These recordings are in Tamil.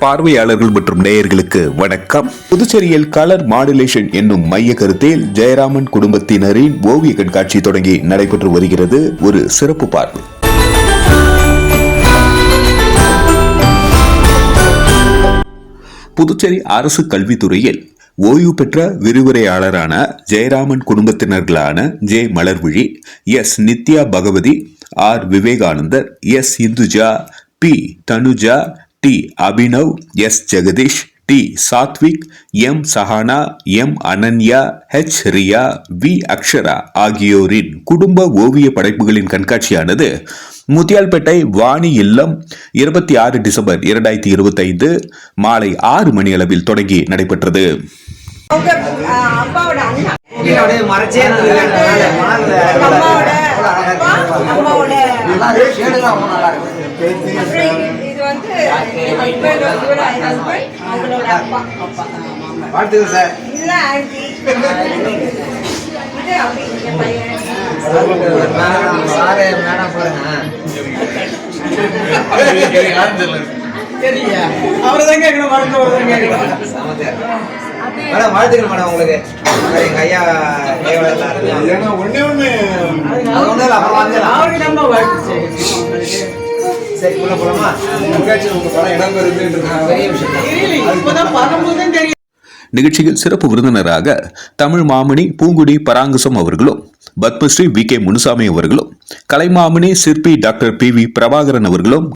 பார்வையாளர்கள் மற்றும் நேயர்களுக்கு வணக்கம். புதுச்சேரியில் கலர் மாடுலேஷன் என்னும் மைய கருத்தில் ஜெயராமன் குடும்பத்தினரின் ஓவிய கண்காட்சி தொடங்கி நடைபெற்று வருகிறது. ஒரு சிறப்பு பார்வை. புதுச்சேரி அரசு கல்வித்துறையில் ஓய்வு பெற்ற விரிவுரையாளரான ஜெயராமன் குடும்பத்தினர்களான J Malarvizhi, S Nithya Bhagavathi, R Vivekanandar, S Induja, P Dhanuja, D Abhinav, S Jagadish, D Sathvik, M Sahana, M Ananya, H Riya, V Akshara ஆகியோரின் குடும்ப ஓவிய படைப்புகளின் கண்காட்சியானது முத்தியால்பேட்டை வாணி இல்லம் 26 டிசம்பர் 2025 மாலை 6 மணி அளவில் தொடங்கி நடைபெற்றது. வாழ்த்துக்கள் மேடம் உங்களுக்கு. எங்க ஐயா சரி போலாமா? நிகழ்ச்சியில் சிறப்பு விருந்தினராக தமிழ் மாமணி பூங்குடி பராங்குசம் அவர்களும், பத்மஸ்ரீ வி கே முனுசாமி அவர்களும், கலைமாமணி சிற்பி டாக்டர் பி வி பிரபாகரன் அவர்களும்,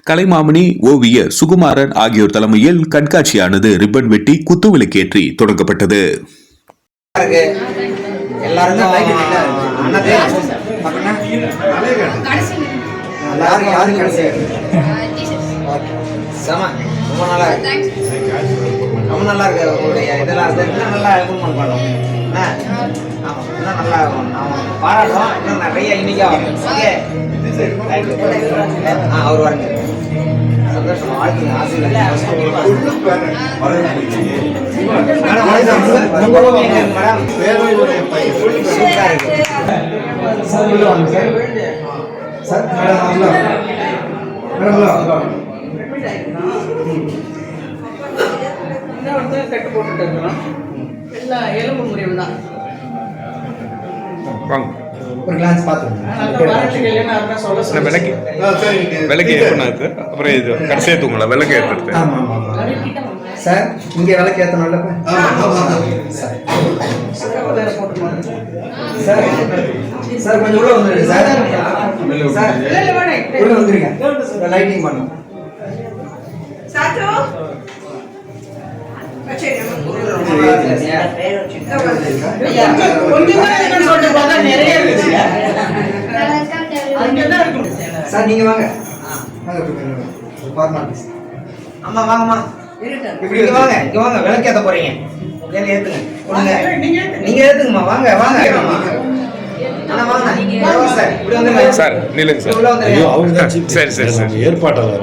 கலைமாமணி ஓவியர் சுகுமாரன் ஆகியோர் தலைமையில் கண்காட்சியானது ரிப்பன் வெட்டி குத்துவிளக்கேற்றி தொடங்கப்பட்டது. ரொம்ப நல்லா இருக்கு. உங்களுடைய இதெல்லாம் நல்லா இம்ப்ரூவ்மெண்ட் பண்ணணும். நல்லா பாராட்டும். இன்னும் நிறைய இன்னைக்கா அவர் வரங்க. சந்தோஷம். வாழ்க்கை கட்டு போட்டுட்டு இருக்கிறோம். எல்லாம் எலும்பு முறிவு தான். ஒரு கிளான்ஸ் பார்த்துருங்க. விளக்கு ஏற்றினாக்கு அப்புறம் இது கடைசியாக தூங்கலாம். விளக்கு ஏற்றுறது சார். இங்கே விளக்கு ஏற்றணும்ல சார். சார் கொஞ்சம் உள்ள வந்துருங்க சார். சார் உள்ள வந்துருங்க. லைட்டிங் பண்ணும். சார் நீங்க வாங்க. அம்மா வாங்கம்மா. இப்படி வாங்க. இங்க வாங்க. விளக்கு ஏத்த போறீங்க. ஏத்துங்க. நீங்க ஏத்துங்கம்மா. வாங்க வாங்க. சார் நில்லுங்க சார். சரி சரி சரி ஏற்பாட்டாளர்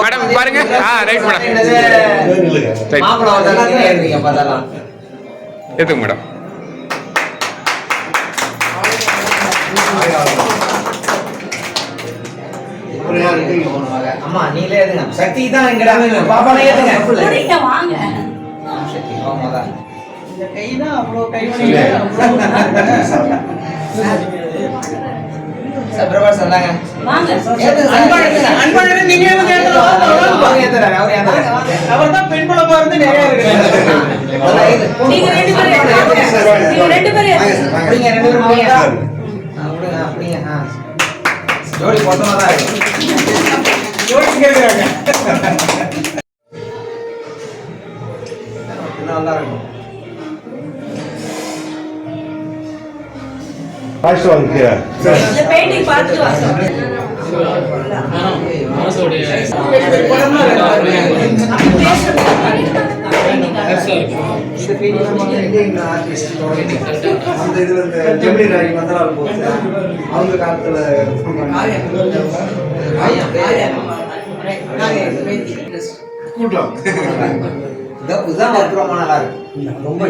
மேடம் பாருங்க. Right madam. ஏத்துங்க மேடம். அம்மா நீங்களே ஏதுங்க. சக்தி தான் எங்கடா பாப்பானே ஏதுங்க. வாங்க. இந்த கை தான் அவ்வளோ கை பிரபா சொன்னாங்க. அவர் தான் பெண் குழம்பா இருந்து நிறைய இருக்கு. ஜோடி மொத்தமா தான் இருக்கு. நல்லா இருக்கும். பெயிண்டிங் பார்த்து அவங்க காலத்துல இதுதான் ஒர்க் ரொம்ப நல்லா இருக்கு. ரொம்ப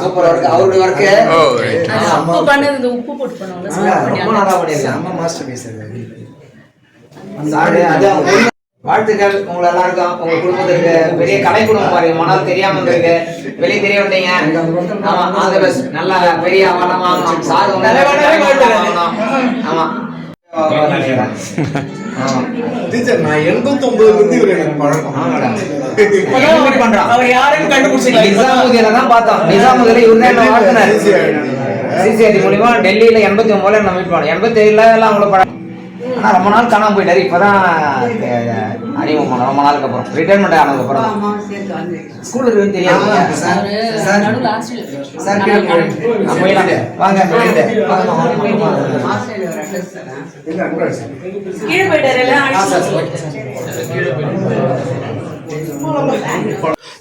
சூப்பரா இருக்கு அவருடைய ஒர்க். உப்பு பண்ணது உப்பு போட்டு பண்ணுவாங்க. ரொம்ப நல்லா பண்ணிருக்காங்க. Master piece. சார் அது வாழ்த்துக்கள் உங்களை எல்லாருக்கும், உங்க குடும்பத்திற்கு. பெரிய கலை குடும்பம் பாருங்க, மனால் தெரியாம இருக்கு, வெளியே தெரிய வந்தீங்க. ஆமா, ஆல் தி பெஸ்ட். நல்ல பெரிய அவார்டம் வாங்கணும் சார். ஆமா டீச்சர் நான் 89 இருந்து இவரு எனக்கு பழக்கம். அவர் யாருன்னு கண்டுபிடிச்சிங்களா? நிசாமுதீன்ல தான் பார்த்தோம். நிசாமுதீன்ல இவர்தான் என்ன வாழ்த்தினார். சிசிஐடி மூலியமா டெல்லியில 89 நம்ம மீட் பண்ணோம். 87 எல்லாம் அவங்கள பழக்கம். ஆனா ரொம்ப நாள் காணாம போயிட்டாரு. இப்பதான் அறிமுகம் ரொம்ப நாளுக்கு அப்புறம் ரிட்டைர்மெண்ட் ஆனதுக்கு அப்புறம். ஸ்கூல்ல இருக்குன்னு தெரியாது. வாங்க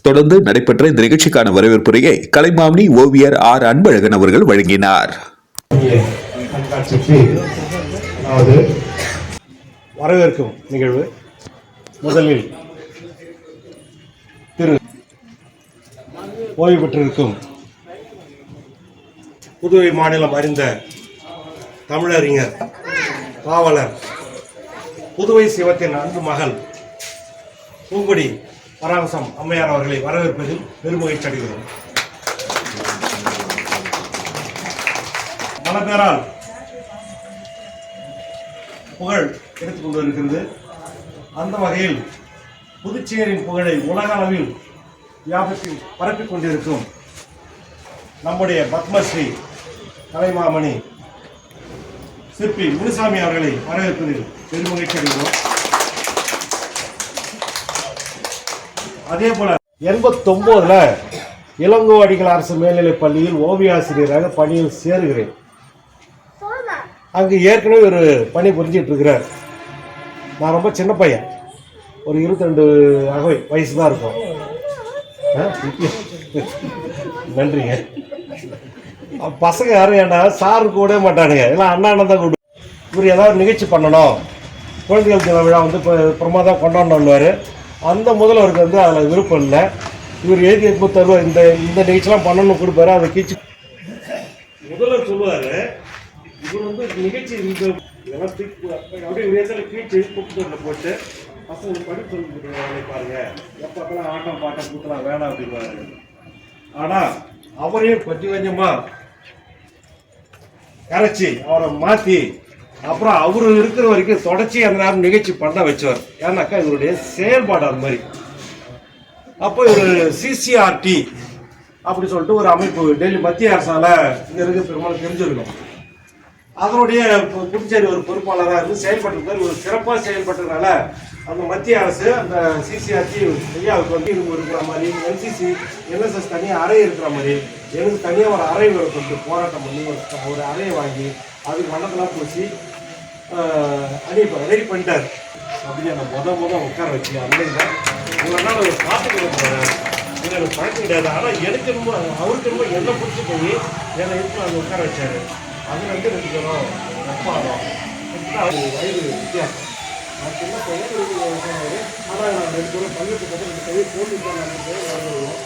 தொடர்ந்து நடைபெற்ற இந்த நிகழ்ச்சிக்கான வரவேற்புரையை கலைமாமணி ஓவியர் ஆர் அன்பழகன் அவர்கள் வழங்கினார். அதாவது வரவேற்கும் நிகழ்வு. முதலில் திரு ஓய்வு பெற்றிருக்கும் புதுவை மாநிலம் அறிந்த தமிழறிஞர், பாவலர், புதுவை சிவத்தின் அன்பு மகள் பூங்குடி பராமசம் அம்மையார் அவர்களை வரவேற்பதில் பெருமகிழ்ச்சி அடைகிறோம். பல பேரால் புகழ் எடுத்துக் கொண்டு இருக்கிறது. அந்த வகையில் புதுச்சேரியின் புகழை உலக அளவில் வியாபத்தில் பரப்பிக் கொண்டிருக்கும் நம்முடைய பத்மஸ்ரீ கலைமாமணி சிற்பி முனுசாமி அவர்களை வரவேற்பதில் பெருமகிழ்ச்சி அடைகிறோம். அதே போல 89 இளங்கோ அடிகள் அரசு மேல்நிலைப் பள்ளியில் ஓவியாசிரியராக பணியில் சேருகிறேன். அங்கு ஏற்கனவே ஒரு பணி புரிஞ்சிட்டு இருக்கிறார். நான் ரொம்ப சின்ன பையன், ஒரு 22 வயசு தான் இருக்கும். நன்றிங்க. பசங்க யாரும் ஏன்டா சாரு கூட மாட்டானுங்க, எல்லாம் அண்ணா அண்ணன் தான் கூப்பிடு. இவர் ஏதாவது நிகழ்ச்சி பண்ணணும், குழந்தைகள் தின விழா வந்து இப்போ பிரமாதம் கொண்டாடணும்னுவார். அந்த முதல்வருக்கு வந்து அதில் விருப்பம் இல்லை. இவர் எழுதி எடுத்து தருவார், இந்த நிகழ்ச்சிலாம் பண்ணணும்னு கொடுப்பாரு. அதை கீச்சு முதல்வர் சொல்லுவார், இவர் வந்து நிகழ்ச்சி இந்த அப்படியே விதத்தில் கீழ்ச்சி கூப்பிட்டு போட்டு பசங்க படிப்பு சொல்லி பாருங்க, எப்பப்பெல்லாம் ஆட்டம் பாட்டம் கூட்டலாம் வேணாம் அப்படின்வாரு. ஆனால் அவரையும் கொஞ்சம் கொஞ்சமாக கரைச்சி அவரை மாற்றி அப்புறம் அவர் இருக்கிற வரைக்கும் தொடர்ச்சி அந்த நேரம் நிகழ்ச்சி பண்ண வச்சவர். ஏன்னாக்கா இவருடைய செயல்பாடு அது மாதிரி. அப்போ ஒரு சிசிஆர்டி அப்படி சொல்லிட்டு ஒரு அமைப்பு டெல்லி மத்திய அரசால இங்கே இருக்க பெரும்பாலும் தெரிஞ்சிருக்கும். அதனுடைய புதுச்சேரி ஒரு பொறுப்பாளராக இருந்து செயல்பட்டிருந்தார். ஒரு சிறப்பாக செயல்பட்டதுனால அந்த மத்திய அரசு அந்த சிசிஆர்டி ஐயாவுக்கு வந்து இது இருக்கிற மாதிரி, என்சிசி என்எஸ்எஸ் தனியாக அறை இருக்கிற மாதிரி எனக்கு தனியாக ஒரு அறை சொல்லிட்டு போராட்டம் பண்ணி ஒரு அறையை வாங்கி அதுக்கு மண்டலத்தெல்லாம் பூசி ரெடி பண்ணிட்டார். அப்படின்னு என்னை முத உட்கார வச்சு அன்னைக்கு உங்களோட ஒரு பாட்டு போகிறேன். இது எனக்கு பழக்கம் கிடையாது. ஆனால் எனக்கு ரொம்ப அவருக்கு ரொம்ப என்ன பிடிச்சி போய் என்னை எடுத்து அங்கே உட்கார வச்சாரு. அது வந்து 2 பேரும் நட்பாகும். வயது வித்தியாசம். நான் சின்ன பையன் சொன்னார். ஆனால் நான் 2 பேரும் பள்ளிக்கு 2 கையை போட்டு வருவோம்.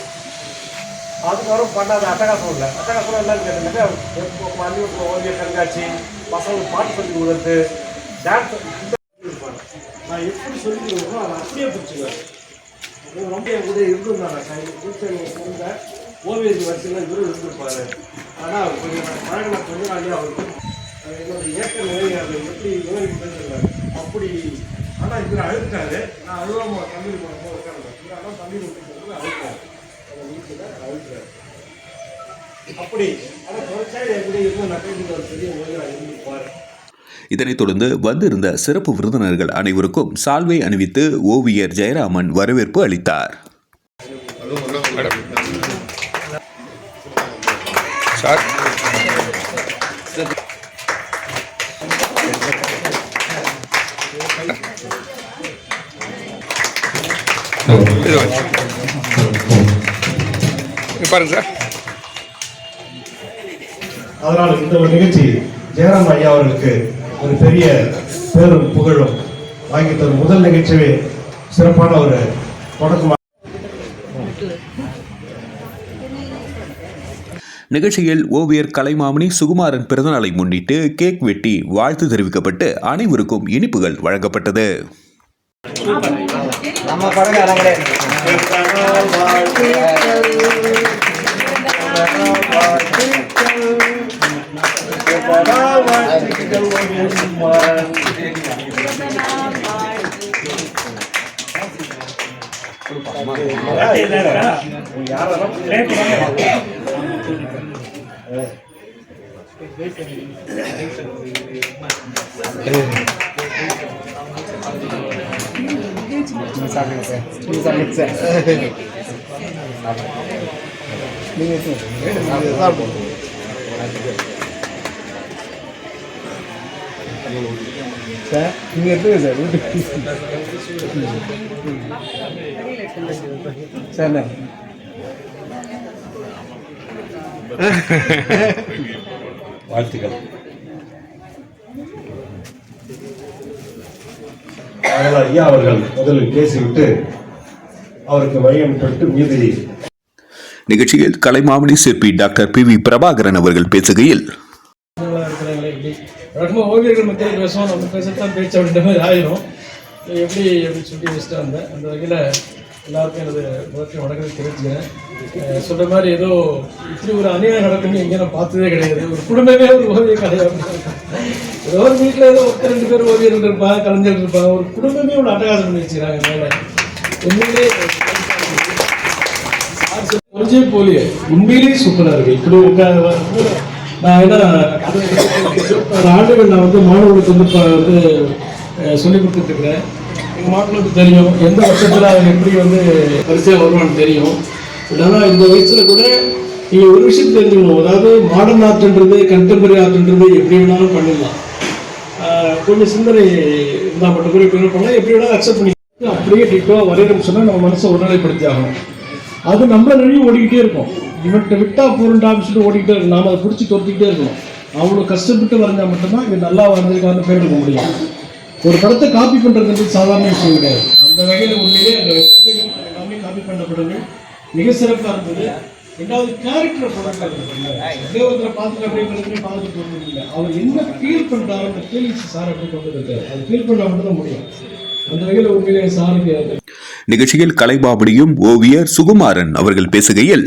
அதுக்கப்புறம் பண்ணாத அட்டகாசம் இல்லை. அட்டகாசம் என்னன்னு கேட்டீங்கன்னா பள்ளிக்கூடத்தில் ஓவிய கண்காட்சி, பசங்களுக்கு பாட்டு சொல்லி கொடுத்து, டான்ஸ் இருப்பாங்க. நான் எப்படி சொல்லி கொடுக்கணும் அதை அப்படியே பிடிச்சிக்குவேன். ரொம்ப என் கூட இருந்திருந்தாங்க. பிடிச்ச ஓவியர் வரிசையில் இவரும் இருந்திருப்பாரு. ஆனால் அவர் கொஞ்சம் பழகின கொஞ்ச நாளே அவருக்கு என்னோட இயக்க நிலை அதை எப்படி விவரிக்கிறது அப்படி. ஆனால் இவர் அழுத்தாரு. நான் அழுவாம தண்ணீர் போனப்போ உட்காருவேன். ஆனால் தண்ணீர் ஊற்றி அழுத்தாரு. அந்த வீட்டில் அழுத்தாரு. அப்படி ஆனால் தொடர்ச்சியாக எப்படி இருந்தால் நீங்கள் ஒரு பெரிய ஓவியராக இருந்திருப்பார். இதனைத் தொடர்ந்து வந்திருந்த சிறப்பு விருந்தினர்கள் அனைவருக்கும் சால்வை அணிவித்து ஓவியர் ஜெயராமன் வரவேற்பு அளித்தார். சார் பாருங்க சார். அதனால் இந்த ஒரு நிகழ்ச்சி ஜெயராம் ஐயா அவர்களுக்கு ஒரு பெரிய பேரும் புகழும் வாங்கி தரும் முதல் நிகழ்ச்சியே சிறப்பான ஒரு தொடக்கமாக. நிகழ்ச்சியில் ஓவியர் கலைமாமணி சுகுமாரன் பிறந்தநாளை முன்னிட்டு கேக் வெட்டி வாழ்த்து தெரிவிக்கப்பட்டு அனைவருக்கும் இனிப்புகள் வழங்கப்பட்டது. நம்ம படகாரங்களே வாழ்த்துக்கள். ஐயா அவர்கள் முதலில் பேசிவிட்டு அவருக்கு வழியமைப்பட்டு மீதி. நிகழ்ச்சியில் கலைமாமணி சிற்பி டாக்டர் PV பிரபாகரன் அவர்கள் பேசுகையில், வழக்கமாக ஓவியர்கள் மத்தியில் பேசுவோம், நம்ம பேசத்தான் பேச்சு அப்படின்ற மாதிரி ஆயிரும். எப்படி அப்படின்னு சொல்லி வச்சுட்டு வந்தேன். அந்த வகையில் எல்லாருக்கும் எனது முதற்கை வணக்கத்தை தெரிவிச்சுக்கிறேன். சொல்கிற மாதிரி ஏதோ இப்படி ஒரு அநியாயம் நடக்குன்னு எங்கேயும் நான் பார்த்ததே கிடையாது. ஒரு குடும்பமே ஒரு ஓவிய கலை ஏதோ ஒரு வீட்டில் ஏதோ ஒருத்தர் 2 பேர் ஓவியர்கள் இருப்பாங்க, கலைஞர்கள் இருப்பாங்க. ஒரு குடும்பமே ஒரு அட்டகாசம் பண்ணி வச்சுக்கிறாங்க. மேலே உண்மையிலே கொஞ்சே போலியே உண்மையிலேயே சூப்பராக இருக்குது. இப்படி நான் என்ன ஒரு ஆண்டுகள் நான் வந்து மாணவர்களுக்கு வந்து சொல்லிக் கொடுத்துட்ருக்கிறேன். எங்கள் மாணவர்களுக்கு தெரியும் எந்த வருஷத்தில் அவங்க எப்படி வந்து பரிசையாக வருவான்னு தெரியும். ஆனால் இந்த வயசில் கூட நீங்கள் ஒரு விஷயம் தெரிஞ்சுக்கணும். அதாவது மாடர்ன் ஆர்ட்ன்றது கண்டெம்பரரி ஆர்ட்ன்றது எப்படி வேணாலும் பண்ணிடலாம். கொஞ்சம் சிந்தனை இருந்தால் மட்டும் கூட எப்படி பண்ணலாம், எப்படி வேணாலும் அக்செப்ட் பண்ணி அப்படியே டிட்டோவாக வரையணும்னு சொன்னால் நம்ம மனசை ஒருநிலைப்படுத்தி ஆகணும். அது நம்மளை நழுவி ஓடிக்கிட்டே இருக்கும். இவன்கிட்ட விட்டா பூரண்டான்னு சொல்லி ஓடிக்கிட்டே இருக்கும். நாம் அதை பிடிச்சி தொத்திக்கிட்டே இருக்கணும். அவ்வளோ கஷ்டப்பட்டு வரைஞ்சால் மட்டும்தான் இது நல்லா வரைஞ்சிருக்கான்னு பேர் எடுக்க முடியும். ஒரு படத்தை காப்பி பண்ணுறதுன்றது சாதாரண விஷயம் கிடையாது. அந்த வகையில் உண்மையிலே அந்த எல்லாமே காப்பி பண்ண படங்கள் மிக சிறப்பாக இருந்தது. 2வது கேரக்டரை ப்ரொடக்டாக இருந்தது. தேவத்தில் பார்த்துட்டு அப்படிங்கிறதுமே பார்த்துட்டு போகிறது இல்லை. அவர் என்ன ஃபீல் பண்ணுறாரு அந்த ஃபீலிங்ஸ் சார் அப்படி கொண்டு இருக்காரு. அது ஃபீல் பண்ணால் மட்டும்தான் முடியும். அந்த வகையில் உண்மையிலே சாருக்கு. நிகழ்ச்சியில் கலைமாமணியும் ஓவியர் சுகுமாரன் அவர்கள் பேசுகையில்,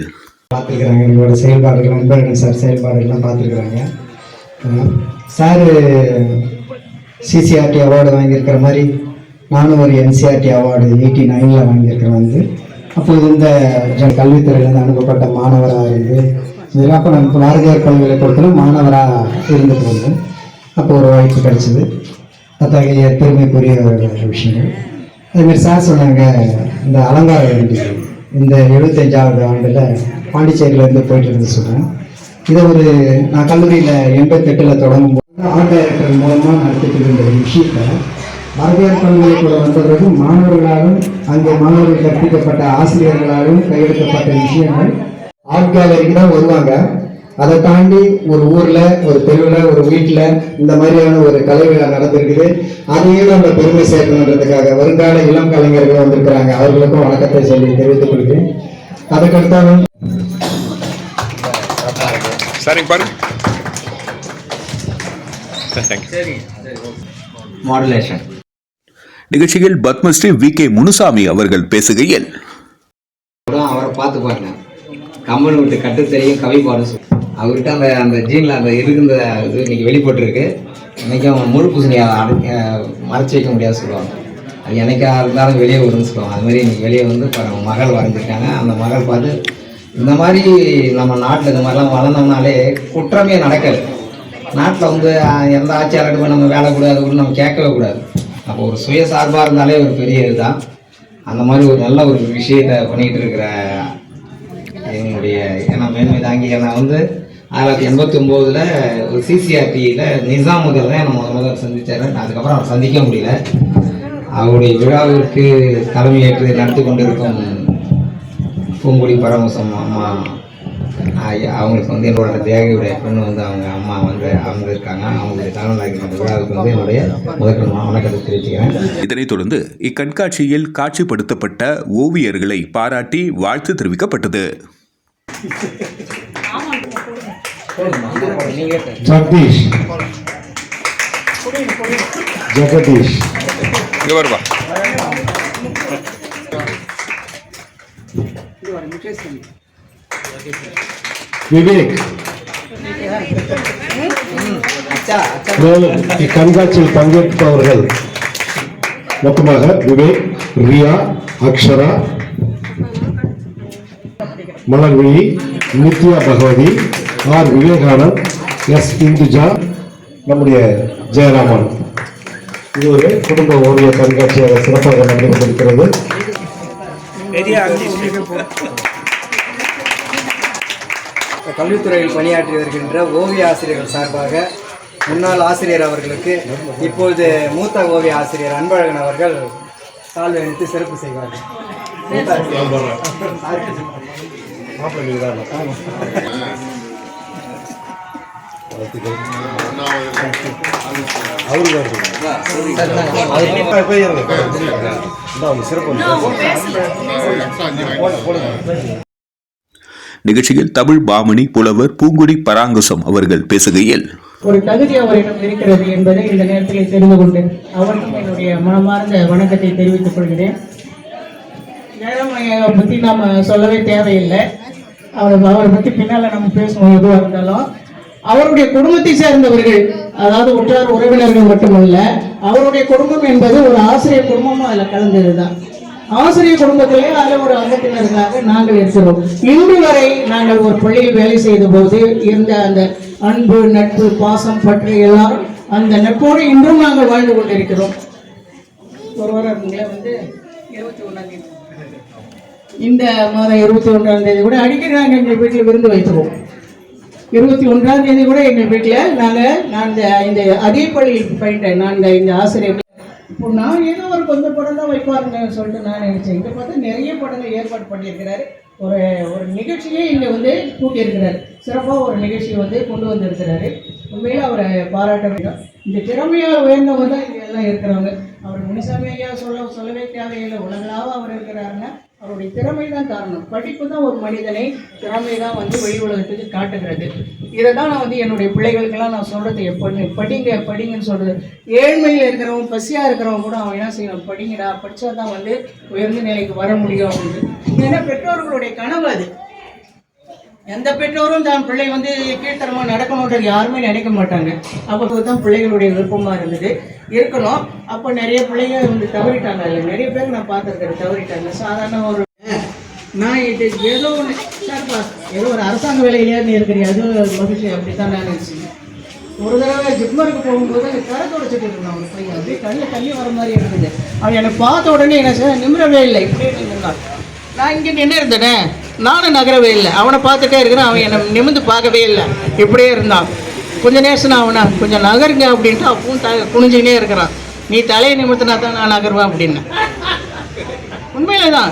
பார்த்துருக்குறாங்க. எங்களோட செயல்பாடுகள் அன்பழகன் சார் செயல்பாடுகள்லாம் பார்த்துருக்குறாங்க. சார் CCRT அவார்டு வாங்கியிருக்கிற மாதிரி நானும் ஒரு NCRT அவார்டு 89 வாங்கியிருக்கிறேன். வந்து அப்போது இந்த கல்வித்துறையிலேருந்து அனுப்பப்பட்ட மாணவராக இருந்து இதெல்லாம் அப்போ நம்ம பாரதியார் பல்கலைக்கழகத்தில் மாணவராக இருந்துட்டு வந்தேன். அப்போ ஒரு வாய்ப்பு கிடைச்சிது. அத்தகைய பெருமைக்குரிய விஷயங்கள். அதுமாதிரி சார் சொன்னாங்க, இந்த அலங்கார வேண்டியது இந்த 75வது ஆண்டில் பாண்டிச்சேரியிலேருந்து போயிட்டு இருந்து சொன்னேன். இதை நான் கல்லூரியில் 88 தொடங்கும் போது ஆர்ட் டைரக்டர் மூலமாக நடத்திட்டு இருந்த ஒரு விஷயத்தை பாரதியார் பல்கலைக்கழகம் வந்த பிறகு மாணவர்களாலும் அங்கே மாணவர்கள் கற்பிக்கப்பட்ட ஆசிரியர்களாலும் கையெழுத்தப்பட்ட விஷயங்கள் ஆர்ட் கேலரிக்கு தான் வருவாங்க. அதை தாண்டி ஒரு ஊரில், ஒரு தெருவில், ஒரு வீட்டில் இந்த மாதிரியான ஒரு கலை விழா நடந்திருக்குது. அதையே நம்ம பெருமை சேர்க்கணுன்றதுக்காக வருங்கால இளம் கலைஞர்கள் வந்திருக்கிறாங்க. அவர்களுக்கும் வணக்கத்தை சொல்லி தெரிவித்துக் கொள்கிறேன். அதுக்கடுத்தாவது மாடுலேஷன். நிகழ்ச்சியில் பத்மஸ்ரீ VK முனுசாமி அவர்கள் பேசுகையில், அவரை பார்த்து பாருங்க, கம்பன் விட்டு கட்டு தெரியும் கவி பாடு. அவர்கிட்ட அந்த ஜீனில் அந்த இருந்த இது இன்னைக்கு வெளிப்பட்டுருக்கு. இன்றைக்கும் முழு பூசணியை மறைச்சி வைக்க முடியாது சொல்லுவாங்க. அது என்னைக்கா இருந்தாலும் வெளியே வரும்னு சொல்லுவாங்க. அது மாதிரி இன்னைக்கு வெளியே வந்து மகள் வரைஞ்சிருக்காங்க. அந்த மகள் பார்த்து இந்த மாதிரி நம்ம நாட்டில் இந்த மாதிரிலாம் வளர்ந்தோம்னாலே குற்றமே நடக்காது. நாட்டில் வந்து எந்த ஆட்சியாளர்கிட்ட நம்ம வேலை கூடாது கூட நம்ம கேட்கவே கூடாது. அப்போ ஒரு சுயசார்பாக இருந்தாலே ஒரு பெரிய இதுதான். அந்த மாதிரி ஒரு நல்ல ஒரு விஷயத்தை பண்ணிக்கிட்டு இருக்கிற என்னுடைய மேன்மை தாங்கி என்னை வந்து 1989 ஒரு CCRTயில் நிசாமுதல் தான் என்னை முதல் சந்தித்தார். அதுக்கப்புறம் அவர் சந்திக்க முடியல. அவருடைய விழாவிற்கு தலைமையேற்று நடத்தி கொண்டிருக்கும் பூங்குடி பரமசம் அம்மா அவங்களுக்கு வந்து என்னோட தேவையுடைய பெண் வந்து அவங்க அம்மா வந்து அவங்க இருக்காங்க. அவங்களுடைய தலைமையாகி அந்த விழாவுக்கு வந்து என்னுடைய முதற்கண் வணக்கத்தை தெரிவிச்சுக்கிறேன். இதனைத் தொடர்ந்து இக்கண்காட்சியில் காட்சிப்படுத்தப்பட்ட ஓவியர்களை பாராட்டி வாழ்த்து தெரிவிக்கப்பட்டது. ஜகதீஷ், ஜெகதீஷ், இங்க வருவா. விவேக். மேலும் இக்கண்காட்சியில் பங்கேற்பவர்கள் மொத்தமாக விவேக், ரியா, அக்ஷரா, மலர்விழி, நித்யா பகவதி, ஆர் விவேகானந்த், எஸ் இந்துஜா, நம்முடைய ஜெயராமன். இது ஒரு குடும்ப ஓவிய கண்காட்சியாக சிறப்பாக நடந்து கொண்டிருக்கிறது. கல்வித்துறையில் பணியாற்றி வருகின்ற ஓவிய ஆசிரியர்கள் சார்பாக முன்னாள் ஆசிரியர் அவர்களுக்கு இப்பொழுது மூத்த ஓவிய ஆசிரியர் அன்பழகன் அவர்கள் சால்வை அணித்து சிறப்பு செய்வார்கள். நிகழ்ச்சியில் தமிழ் பாமணி புலவர் பூங்குடி பராங்குசம் அவர்கள் பேசுகையில், ஒரு தகுதி அவரிடம் இருக்கிறது என்பதை இந்த நேரத்தில் தெரிந்து கொண்டு அவருக்கும் என்னுடைய மனமார்ந்த வணக்கத்தை தெரிவித்துக் கொள்கிறேன். ஜெயராமையை பற்றி நாம் சொல்லவே தேவையில்லை. அவரை பற்றி பின்னால் நம்ம பேசுவோம். எதுவாக இருந்தாலும் அவருடைய குடும்பத்தை சேர்ந்தவர்கள், அதாவது உற்றார் உறவினர்கள் மட்டுமல்ல, அவருடைய குடும்பம் என்பது ஒரு ஆசிரியர் குடும்பமும் அதில் கலந்தது தான். ஆசிரியர் குடும்பத்திலே அதில் ஒரு அங்கத்தினர்களாக நாங்கள் இருக்கிறோம். இன்று வரை நாங்கள் ஒரு பள்ளியில் வேலை செய்த போது இருந்த அந்த அன்பு, நட்பு, பாசம் பற்று எல்லாம் அந்த நட்போடு இன்றும் நாங்கள் வாழ்ந்து கொண்டிருக்கிறோம். ஒரு வாரம் வந்து 21ஆம் தேதி, இந்த மாதம் 21ஆம் தேதி கூட அடிக்கடி நாங்கள் எங்கள் வீட்டில் விருந்து வைத்துவோம். 21ஆம் தேதி கூட எங்கள் வீட்டில் நான் இந்த அதே பள்ளியில் பயின்றேன். நான் இந்த ஆசிரியர் இப்போ நான் ஏதோ ஒரு கொஞ்சம் படம் தான் வைப்பாருன்னு சொல்லிட்டு நான் நினைச்சேன். இங்கே பார்த்தா நிறைய படங்கள் ஏற்பாடு பண்ணியிருக்கிறாரு. ஒரு நிகழ்ச்சியே இங்கே வந்து கூட்டியிருக்கிறார். சிறப்பாக ஒரு நிகழ்ச்சியை வந்து கொண்டு வந்திருக்கிறாரு. உண்மையில் அவரை பாராட்ட வேண்டும். இந்த திறமையாக உயர்ந்தவங்க தான் இங்கே எல்லாம் இருக்கிறவங்க. அவர் முனிசாமி ஐயா சொல்லவே தேவையில்லை. உலகளாக அவர் இருக்கிறாருன்னா அவருடைய திறமை தான் காரணம். படிப்பு தான் ஒரு மனிதனை, திறமை தான் வந்து வெளி உலகத்துக்கு காட்டுகிறது. இதை தான் நான் வந்து என்னுடைய பிள்ளைகளுக்கெல்லாம் நான் சொல்கிறது, எப்போ படிங்கன்னு சொல்கிறது. ஏழ்மையில் இருக்கிறவங்க, பசியாக இருக்கிறவங்க கூட அவன் என்ன செய்யணும், படிங்கடா, படித்தா தான் வந்து உயர்ந்த நிலைக்கு வர முடியும் அப்படின்னு. ஏன்னா பெற்றோர்களுடைய கனவு அது. எந்த பெற்றோரும் தான் பிள்ளை வந்து கீழ்த்தரமாக நடக்கணுன்றது யாருமே நினைக்க மாட்டாங்க. அப்போ தான் பிள்ளைகளுடைய விருப்பமாக இருந்தது, இருக்கணும். அப்போ நிறைய பிள்ளைங்க வந்து தவறிட்டாங்க. அதில் நிறைய பேர் நான் பார்த்துருக்கேன், தவறிட்டாங்க. சாதாரண ஒரு நான் இது ஏதோ ஒன்று சார்பா ஏதோ ஒரு அரசாங்க வேலையிலேயே இருக்கிறீங்க, அது மகிழ்ச்சி. அப்படி தான் நான் நினச்சேன். ஒரு தடவை ஜிப்மருக்கு போகும்போது அந்த கரை தொடச்சிட்டு இருந்தான் அவங்க பையன். அப்படியே கண்ணில் தண்ணி வர மாதிரி இருந்தது. அவன் என்னை பார்த்த உடனே என்ன செய்ய, நிமிரவே இல்லை, இப்படியே நின்றுனான். நான் இங்கே நின்று இருந்தேன், நானும் நகரவே இல்லை. அவனை பார்த்துட்டே இருக்கிறேன், அவன் என்னை நிமிந்து பார்க்கவே இல்லை, இப்படியே இருந்தான். கொஞ்சம் நேரம் நான் அவனை கொஞ்சம் நகருங்க அப்படின்ட்டு அப்பவும் குனிஞ்சுக்கினே இருக்கிறான். நீ தலையை நிமித்தினா தான் நான் நகருவேன் அப்படின்னு. உண்மையிலே தான்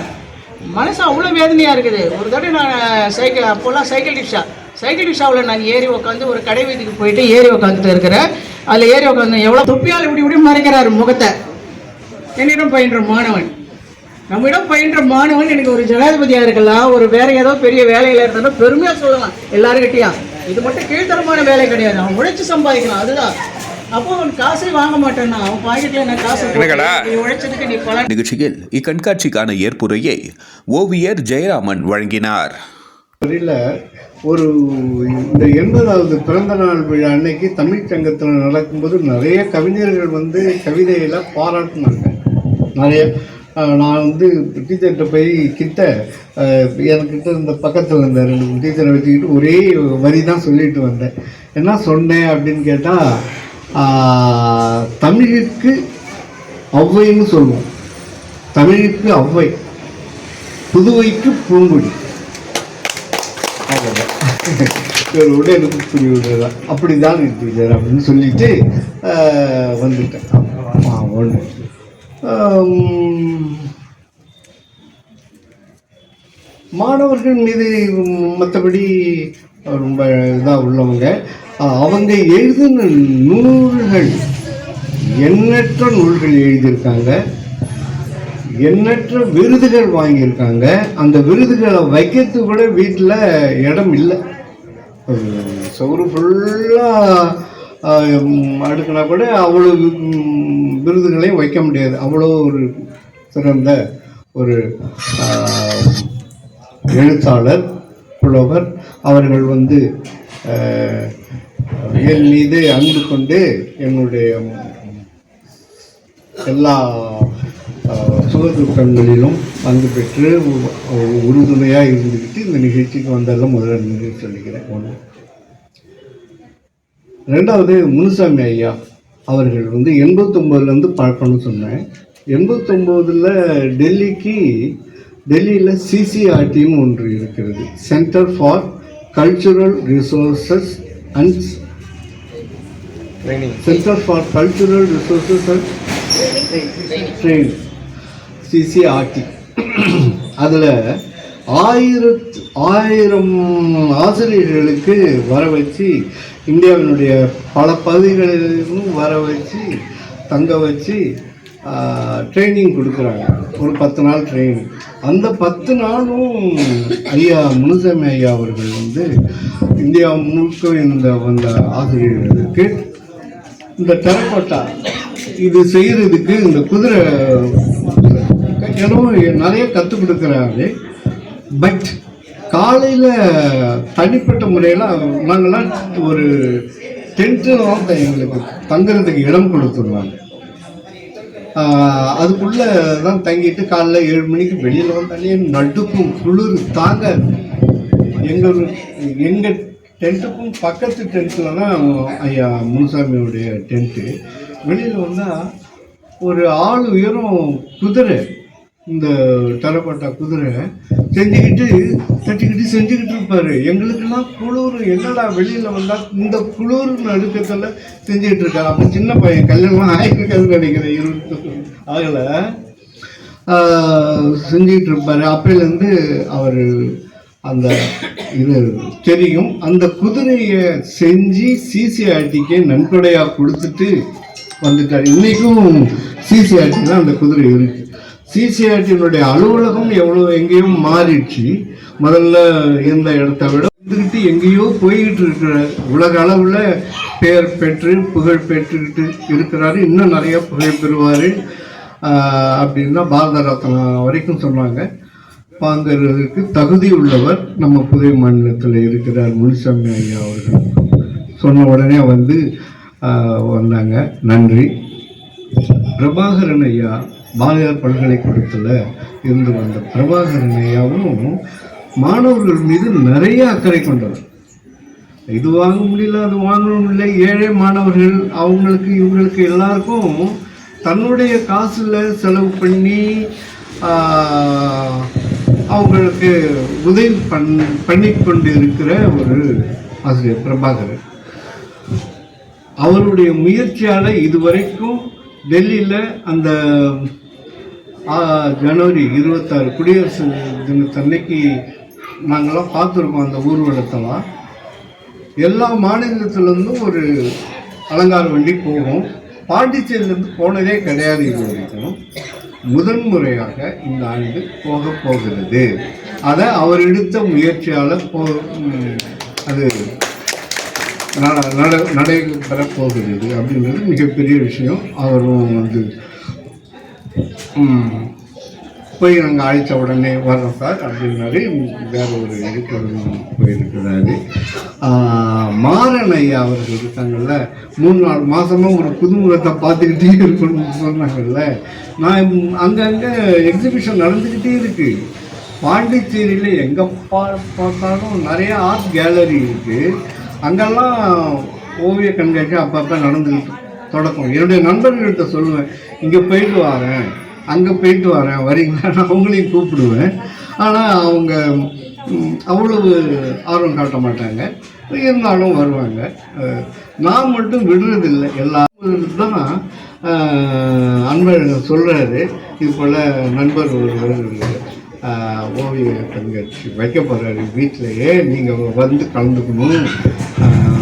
மனசு அவ்வளோ வேதனையாக இருக்குது. ஒரு தடவை நான் அப்போல்லாம் சைக்கிள் ரிக்ஷாவில் நான் ஏறி உட்காந்து ஒரு கடை வீதிக்கு போயிட்டு ஏறி உட்காந்துட்டு இருக்கிறேன். அதில் ஏறி உட்காந்து எவ்வளோ தொப்பியால் இப்படி மறைக்கிறாரு முகத்தை. என்னிடம் பயின்ற மாணவன், நம்மிடம் பயின்ற மாணவன் எனக்கு ஒரு ஜனாதிபதியாக இருக்கலாம், ஒரு வேற ஏதோ பெரிய வேலையில் இருந்தாலும் பெருமையாக சொல்லலாம் எல்லாருக்கிட்டையும். இது மட்டும் கீழ்த்தரமான வேலை கிடையாது, அவன் உழைச்சி சம்பாதிக்கலாம், அதுதான். அப்போ அவன் காசை வாங்க மாட்டான்னா, அவன் பாக்கெட்ல என்ன காசு உழைச்சதுக்கு நீ பலன். நிகழ்ச்சியில் இக்கண்காட்சிக்கான ஏற்புரையை ஓவியர் ஜெயராமன் வழங்கினார். ஒரு இந்த 80வது பிறந்த நாள் விழா அன்னைக்கு தமிழ் சங்கத்தில் நடக்கும்போது நிறைய கவிஞர்கள் வந்து கவிதையெல்லாம் பாராட்டினாங்க. நிறைய நான் வந்து டீச்சர்கிட்ட போய் என்கிட்ட இந்த பக்கத்தில் இருந்த 2 டீச்சரை வச்சுக்கிட்டு ஒரே வரி தான் சொல்லிட்டு வந்தேன். என்ன சொன்னேன் அப்படின்னு கேட்டால், தமிழுக்கு ஔவைன்னு சொல்லுவோம், தமிழுக்கு ஔவை, புதுவைக்கு பூங்குடி. ஒரு எனக்கு புரிய விடுறதான் அப்படிதான் டீச்சர் அப்படின்னு சொல்லிட்டு வந்துட்டேன். ஒன்று மாணவர்கள் மீது மற்றபடி ரொம்ப இதாக உள்ளவங்க, அவங்க எழுதின நூல்கள், எண்ணற்ற நூல்கள் எழுதியிருக்காங்க, எண்ணற்ற விருதுகள் வாங்கியிருக்காங்க. அந்த விருதுகளை வைக்கிறதுக்கு கூட வீட்டில் இடம் இல்லை. ஒரு சவுறு ஃபுல்லாக அடுக்கினா கூட அவ்வளோ விருதுகளையும் வைக்க முடியாது. அவ்வளோ ஒரு சிறந்த ஒரு எழுத்தாளர், புலவர். அவர்கள் வந்து என் மீது அன்பு கொண்டு என்னுடைய எல்லா சுகதுக்கங்களிலும் பங்கு பெற்று உறுதுணையாக இருந்துக்கிட்டு இந்த நிகழ்ச்சிக்கு வந்தாலும் முதல்ல நன்றி சொல்லிக்கிறேன். ஒன்று. ரெண்டாவது, முனுசாமி ஐயா அவர்கள் வந்து 89லேருந்து பழக்கம்னு சொன்னேன். 89ல் டெல்லியில் சிசிஆர்டின்னு ஒன்று இருக்கிறது, centre for cultural resources and centre for cultural resources and train, CCRT. அதில் 1000 ஆசிரியர்களுக்கு வர வச்சு, இந்தியாவினுடைய பல பகுதிகளிலும் வர வச்சு தங்க வச்சு ட்ரைனிங் கொடுக்குறாங்க. ஒரு 10 நாள் ட்ரைனிங். அந்த 10 நாளும் ஐயா முனுசாமி ஐயா அவர்கள் வந்து இந்தியா முழுக்க வந்த ஆசிரியர்களுக்கு இந்த டெரகோட்டா இது செய்கிறதுக்கு இந்த குதிரை நிறைய கற்றுக் கொடுக்குறாரு. பட் காலையில் தனிப்பட்ட முறையில் நாங்கள்லாம் ஒரு டென்ட்டு எங்களுக்கு தங்குறதுக்கு இடம் கொடுத்துருவாங்க. அதுக்குள்ளே தான் தங்கிட்டு காலைல 7 மணிக்கு வெளியில் வந்தாலே நடுக்கும் குளிர் தாங்க. எங்கள் டென்ட்டுக்கும் பக்கத்து டென்ட்டில் தான் ஐயா முனுசாமியோடைய டென்ட்டு. வெளியில் வந்தால் ஒரு ஆள் உயரம் குதிரை, இந்த டெரகோட்டா குதிரை தட்டிக்கிட்டு செஞ்சுக்கிட்டு இருப்பார். எங்களுக்கெல்லாம் குளிர், என்னடா வெளியில் வந்தால் இந்த குளிர் நடுக்கத்தில் செஞ்சுக்கிட்டு இருக்காரு. அப்போ சின்ன பையன், கல்யாணம் ஆகிருக்காதுன்னு நினைக்கிறேன், அதில் செஞ்சுக்கிட்டு இருப்பார். அப்பையிலேருந்து அவர் அந்த இது தெரியும். அந்த குதிரையை செஞ்சு சிசிஆர்டிக்கே நன்கொடையாக கொடுத்துட்டு வந்துட்டார். இன்றைக்கும் சிசிஆர்டி தான் அந்த குதிரை இருக்குது. சிசிஆர்டியினுடைய அலுவலகம் எங்கேயும் மாறிடுச்சு. முதல்ல இருந்த இடத்த விட வந்துக்கிட்டு எங்கேயோ போய்கிட்டு இருக்கிற, உலக அளவில் பெயர் பெற்று புகழ் பெற்றுக்கிட்டு இருக்கிறாரு. இன்னும் நிறைய புகழ் பெறுவார் அப்படின்னா பாரத ரத்னா வரைக்கும் சொன்னாங்க. வாங்கிறதுக்கு தகுதி உள்ளவர் நம்ம புதிய மாநிலத்தில் இருக்கிறார் முனுசாமி ஐயா அவர்கள். சொன்ன உடனே வந்தாங்க. நன்றி. பிரபாகரன் ஐயா, பாரதியார் பல்கலைக்கழகத்தில் இருந்து வந்த பிரபாகரன் ஐயாவும் மாணவர்கள் மீது நிறைய அக்கறை கொண்டவர். இது வாங்க முடியல, அது வாங்கணும் இல்லை, ஏழை மாணவர்கள் அவங்களுக்கு இவங்களுக்கு எல்லாருக்கும் தன்னுடைய காசில் செலவு பண்ணி அவங்களுக்கு உதவி பண்ணி கொண்டு இருக்கிற ஒரு ஆசிரியர் பிரபாகரன். அவருடைய முயற்சியால் இதுவரைக்கும் டெல்லியில் அந்த ஜனவரி 26 குடியரசு தினத்தன்னைக்கு நாங்கள்லாம் பார்த்துருக்கோம். அந்த ஊர்வலத்தெல்லாம் எல்லா மாநிலத்திலேருந்தும் ஒரு அலங்கார வண்டி போகும். பாண்டிச்சேரியிலேருந்து போனதே கிடையாது இது வரைக்கும். முதன்முறையாக இந்த ஆண்டு போகிறது. அதை அவர் எடுத்த முயற்சியால் அது நடைபெறப் போகிறது அப்படின்றது மிகப்பெரிய விஷயம். அவரும் போய் நாங்கள் அழைச்ச உடனே வர்றோம் சார் அப்படின்னாரு. வேற ஒரு இதுக்கு போயிருக்கிறாரு. மாறன் ஐயா அவர்கள் இருக்காங்கல்ல, 3-4 மாதமாக ஒரு புதுமுகத்தை பார்த்துக்கிட்டே இருக்கணும்னு சொன்னாங்கல்ல. நான் அங்கங்கே எக்ஸிபிஷன் நடந்துக்கிட்டே இருக்கு. பாண்டிச்சேரியில் எங்கே பார்த்தாலும் நிறைய ஆர்ட் கேலரி இருக்குது. அங்கெல்லாம் ஓவிய கண்காட்சி அப்பப்போ நடந்துக்கிட்டு தொடக்கம். என்னுடைய நண்பர்கள்கிட்ட சொல்லுவேன், இங்கே போயிட்டு வரேன், அங்கே போயிட்டு வரேன், வரீங்களா, நான் அவங்களையும் கூப்பிடுவேன். ஆனால் அவங்க அவ்வளவு ஆர்வம் காட்ட மாட்டாங்க. இருந்தாலும் வருவாங்க. நான் மட்டும் விடுறதில்லை. எல்லாரும் தான் அன்பழகன் சொல்கிறாரு, இது போல் நண்பர் ஒருவர் ஓவிய கண்காட்சி வைக்க போகிறாரு வீட்டிலையே, நீங்கள் வந்து கலந்துக்கணும்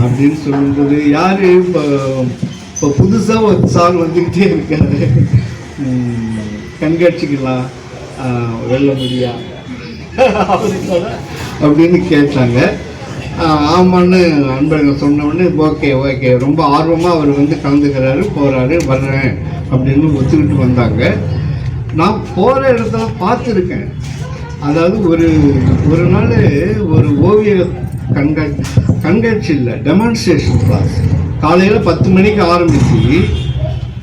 அப்படின்னு சொல்லும்போது, யார் இப்போ புதுசாக ஒரு சாங் வந்துக்கிட்டே இருக்காரு, கண்காட்சிக்கலாம் வெல்ல முடியா அப்படின்னு கேட்டாங்க. ஆமான்னு அன்பர்கள் சொன்ன உடனே ஓகே ஓகே ரொம்ப ஆர்வமாக அவர் வந்து கலந்துக்கிறாரு, போகிறாரு, வர்றேன் அப்படின்னு ஒத்துக்கிட்டு வந்தாங்க. நான் போகிற இடத்துல பார்த்துருக்கேன். அதாவது ஒரு நாள் ஒரு ஓவிய கண்காட்சி இல்லை, டெமான்ஸ்ட்ரேஷன் கிளாஸ் காலையில் 10 மணிக்கு ஆரம்பித்து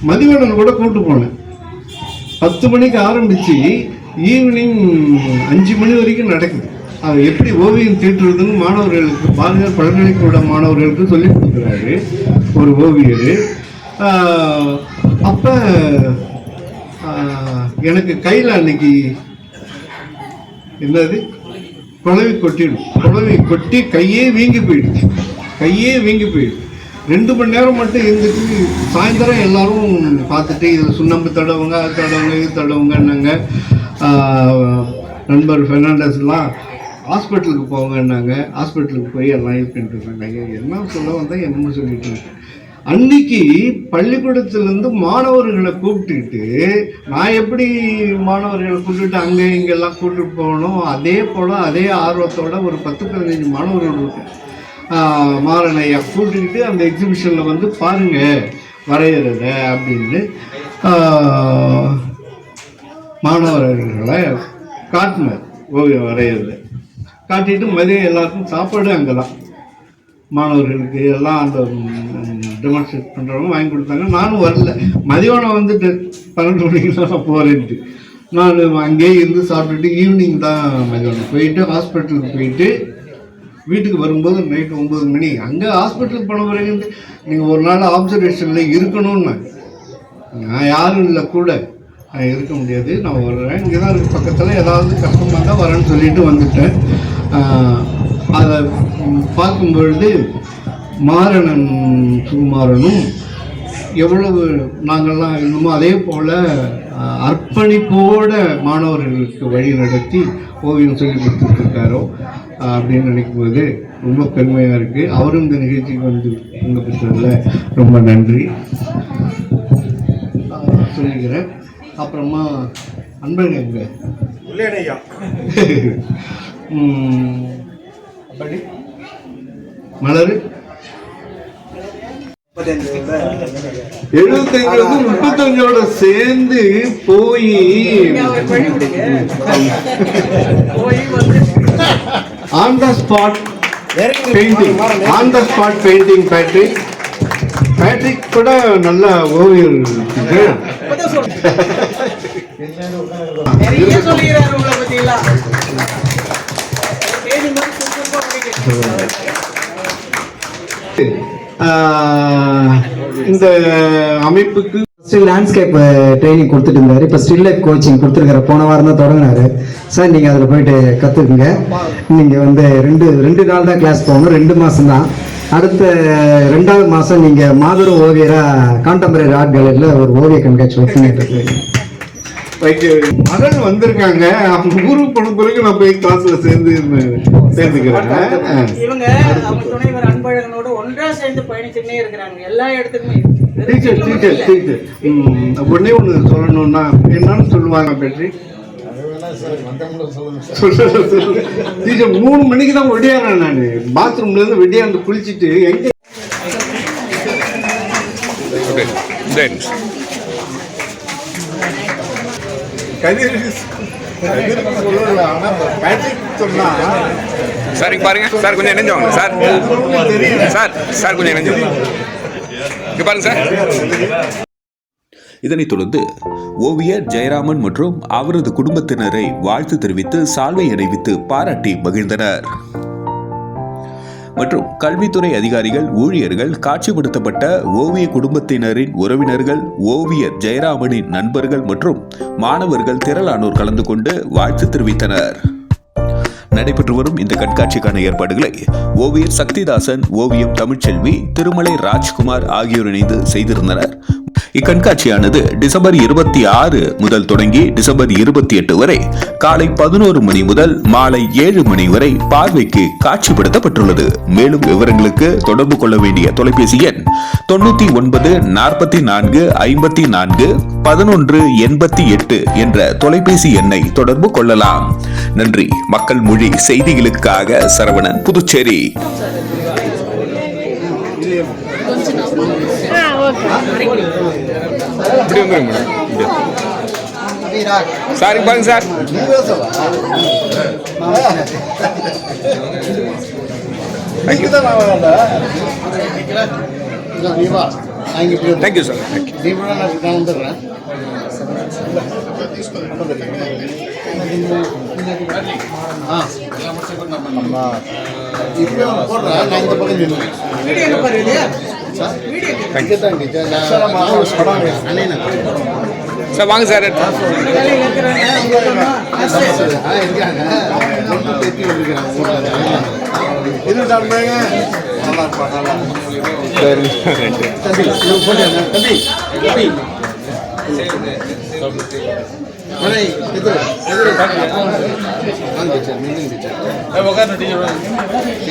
மதிவண்ணன் கூட கூப்பிட்டு போனேன். 10 மணிக்கு ஆரம்பித்து ஈவினிங் 5 மணி வரைக்கும் நடக்குது. அது எப்படி ஓவியம் தீட்டுறதுன்னு மாணவர்களுக்கு, பாரதியார் பல்கலைக்கழக மாணவர்களுக்கு சொல்லி கொடுக்குறாரு ஒரு ஓவியர். அப்போ எனக்கு கையில் அன்னைக்கு என்னது குழவி கொட்டிடும், குழவி கொட்டி கையே வீங்கி போயிடுச்சு. 2 மணி நேரம் மட்டும் இருந்துட்டு சாயந்தரம் எல்லாரும் பார்த்துட்டு இதில் சுண்ணாம்பு தடவுங்க, அது தடவுங்க, இது தடவுங்கன்னாங்க. நண்பர் ஃபெர்னாண்டஸ்லாம் ஹாஸ்பிட்டலுக்கு போங்கன்னாங்க. ஹாஸ்பிட்டலுக்கு போய் எல்லாம் இது பண்ணிட்டு இருந்தாங்க. ஐயா என்ன சொல்ல வந்தால் என்னமோ சொல்லிட்டு இருக்கேன். அன்னைக்கு பள்ளிக்கூடத்துலேருந்து மாணவர்களை கூப்பிட்டுட்டு, நான் எப்படி மாணவர்களை கூப்பிட்டுட்டு அங்கே இங்கெல்லாம் கூப்பிட்டு போகணும், அதே போல் அதே ஆர்வத்தோட ஒரு 10-15 மாணவர்கள் மாறனையா கூப்பிட்டுக்கிட்டு அந்த எக்ஸிபிஷனில் வந்து பாருங்கள் வரைகிறத அப்படின்னு மாணவர்களை காட்டினார். ஓவியம் வரைகிறத காட்டிட்டு மதியம் எல்லாருக்கும் சாப்பாடு அங்கே தான் மாணவர்களுக்கு எல்லாம் அந்த டெமான்ஸ்ட்ரேட் பண்ணுறவங்க வாங்கி கொடுத்தாங்க. நானும் வரல, மதியானம் வந்துட்டு 12 மணிக்கு தான் நான் போகிறேன்ட்டு நான் அங்கேயே இருந்து சாப்பிட்டுட்டு ஈவினிங் தான் மதியானம் போயிட்டு ஹாஸ்பிட்டலுக்கு போயிட்டு வீட்டுக்கு வரும்போது நைட்டு 9 மணி. அங்கே ஹாஸ்பிட்டலுக்கு போன பிறகு நீங்கள் ஒரு நாள் ஆப்சர்வேஷனில் இருக்கணும்னு நான் யாரும் இல்லை கூட இருக்க முடியாது, நான் வர்றேன், இங்கே தான் இருக்குது பக்கத்தில், ஏதாவது கஷ்டமாக தான் வரேன்னு சொல்லிட்டு வந்துட்டேன். அதை பார்க்கும்பொழுது மாறனன் சுகுமாரனும் எவ்வளவு நாங்கள்லாம் இன்னுமோ அதே போல் அர்ப்பணிப்போட மாணவர்களுக்கு வழி நடத்தி ஓவியம் சொல்லி கொடுத்துட்ருக்காரோ அப்படின்னு நினைக்கும்போது ரொம்ப பெருமையாக இருக்குது. அவரும் இந்த நிகழ்ச்சிக்கு வந்து பங்கு பெற்றதில் ரொம்ப நன்றி சொல்லிக்கிறேன். அப்புறமா அன்பழகன் எங்க மலர் 75 சேர்ந்து போய் on the spot painting Patrick கூட நல்ல ஓவியர். இந்த அமைப்புக்கு லேண்ட்ஸ்கேப் ட்ரைனிங் கொடுத்துட்டு இருந்தாரு. இப்போ ஸ்டில் லைஃப் கோச்சிங் கொடுத்துருக்காரு. போன வாரம் தான் தொடங்கினாரு. சார் நீங்கள் அதில் போயிட்டு கற்றுக்குங்க. நீங்கள் வந்து ரெண்டு நாள் தான் கிளாஸ் போகணும், 2 மாதம் தான். அடுத்த 2வது மாதம் நீங்கள் மாபெரும் ஓவியராக கான்டெம்பரரி ஆர்ட் கேலரியில் ஒரு ஓவிய கண்காட்சி ஒர்க் பண்ணிட்டு இருக்கீங்க. மகள் வந்திருக்காங்க, அவங்க ஊருக்கு போன பிறகு நான் போய் கிளாஸ்ல சேர்ந்துக்கிறேன். இவங்க அவங்க துணைவர் அன்பழகனோட ஒன்றா சேர்ந்து பயணிச்சுட்டே இருக்கிறாங்க எல்லா இடத்துக்குமே. டீச்சர் உடனே ஒன்று சொல்லணும்னா என்னன்னு சொல்லுவாங்க பேட்ரி? டீச்சர் 3 மணிக்கு தான் வெடியாறேன். நான் பாத்ரூம்ல இருந்து வெடியாந்து குளிச்சுட்டு எங்க சார் இங்க பாருங்க சார், கொஞ்சம் இணைஞ்சவங்க சார். சார் கொஞ்சம் இணைஞ்சவங்க இங்க பாருங்க சார். இதனைத் தொடர்ந்து ஓவியர் ஜெயராமன் மற்றும் அவரது குடும்பத்தினரை வாழ்த்து தெரிவித்து சால்வை அணிவித்து பாராட்டி மகிழ்ந்தனர். மற்றும் கல்வித்துறை அதிகாரிகள், ஊழியர்கள், காட்சிப்படுத்தப்பட்ட ஓவிய குடும்பத்தினரின் உறவினர்கள், ஓவியர் ஜெயராமனின் நண்பர்கள் மற்றும் மாணவர்கள் திரளானோர் கலந்து கொண்டு வாழ்த்து தெரிவித்தனர். நடைபெற்று வரும் இந்த கண்காட்சிக்கான ஏற்பாடுகளை ஓவியர் சக்திதாசன், ஓவியம் தமிழ்ச்செல்வி, திருமலை ராஜ்குமார் ஆகியோர் இணைந்து செய்திருந்தனர். இக்கண்காட்சியானது டிசம்பர் 26 முதல் தொடங்கி டிசம்பர் 28 வரை காலை 11 மணி முதல் மாலை 7 மணி வரை பார்வைக்கு காட்சிப்படுத்தப்பட்டுள்ளது. மேலும் விவரங்களுக்கு தொடர்பு கொள்ள வேண்டிய தொலைபேசி எண் 99 44 54 11 88 என்ற தொலைபேசி எண்ணை தொடர்பு கொள்ளலாம். நன்றி. மக்கள் மொழி செய்திகளுக்காக சரவணன், புதுச்சேரி. சார் பாருங்க சார். Thank you sir. சார் வாங்க சார்.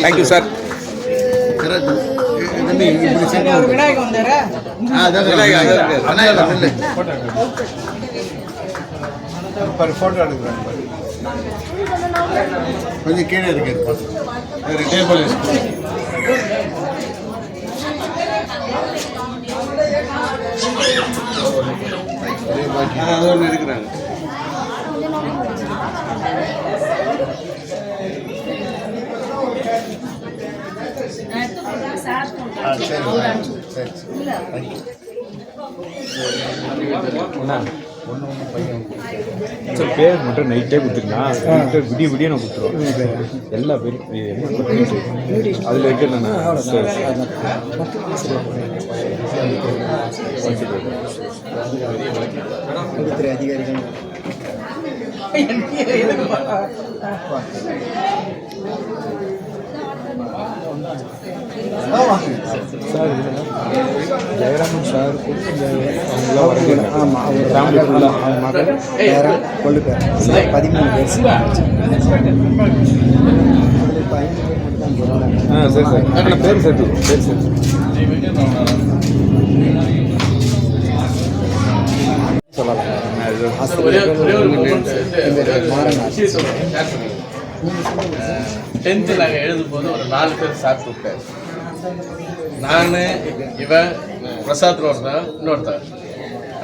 Thank you sir. கொஞ்சம் கீழே இருக்கு. இருக்கிறாங்க. சார் பேர் மட்டும் நைட்டே கொடுத்துருக்கலாம். விடிய விடிய நான் கொடுத்துருவோம். எல்லா பேரும் அதில் இருக்கிறேன்னா அதிகாரிகள் சார் ஜெயராமன் சார் அவங்களாம் வரல. ஆமாம், அவங்க ஃபேமிலி ஃபுல்லாக அவங்க மகள் பேரன் கொள்ளு பேர் 13 பேர். சரி சார். ஆனால் பேர் சேர்த்து பேர் சேர்த்து சொல்லலாம். டென்த்தில் நாங்கள் எழுதும் போது ஒரு 4 பேர் சார் கூப்பிட்டார். நான், இவன், பிரசாத் ஒருத்தன், இன்னொருத்தன்.